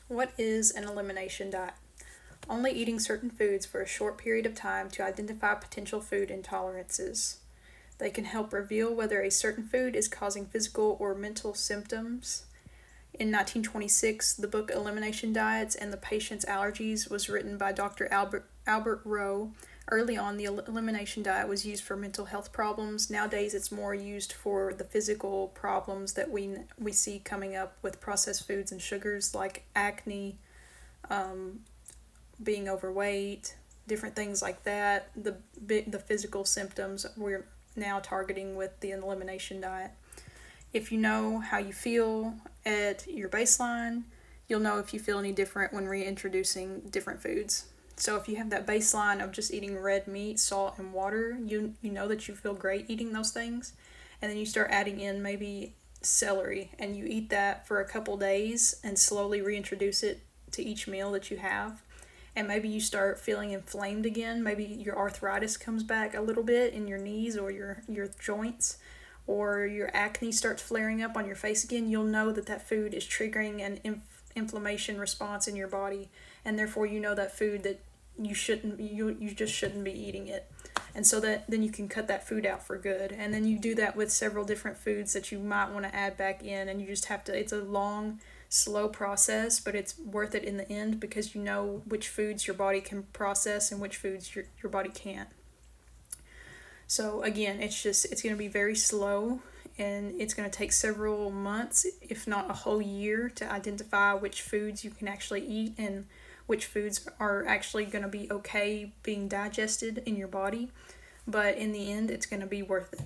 What is an elimination diet? Only eating certain foods for a short period of time to identify potential food intolerances. They can help reveal whether a certain food is causing physical or mental symptoms. In 1926, the book Elimination Diets and the Patient's Allergies was written by Dr. Albert Rowe. Early on, the elimination diet was used for mental health problems. Nowadays, it's more used for the physical problems that we see coming up with processed foods and sugars like acne, um, being overweight, different things like that. The physical symptoms we're now targeting with the elimination diet. If you know how you feel at your baseline, you'll know if you feel any different when reintroducing different foods. So if you have that baseline of just eating red meat, salt, and water, you know that you feel great eating those things, and then you start adding in maybe celery, and you eat that for a couple days and slowly reintroduce it to each meal that you have. And maybe you start feeling inflamed again. Maybe your arthritis comes back a little bit in your knees or your joints, or your acne starts flaring up on your face again. You'll know that that food is triggering an inflammation response in your body, and therefore you know that food that you just shouldn't be eating it. And so that then you can cut that food out for good. And then you do that with several different foods that you might want to add back in, and you just have to, it's a long slow process, but it's worth it in the end because you know which foods your body can process and which foods your body can't. So again, it's going to be very slow, and it's going to take several months, if not a whole year, to identify which foods you can actually eat and which foods are actually going to be okay being digested in your body. But in the end, it's going to be worth it.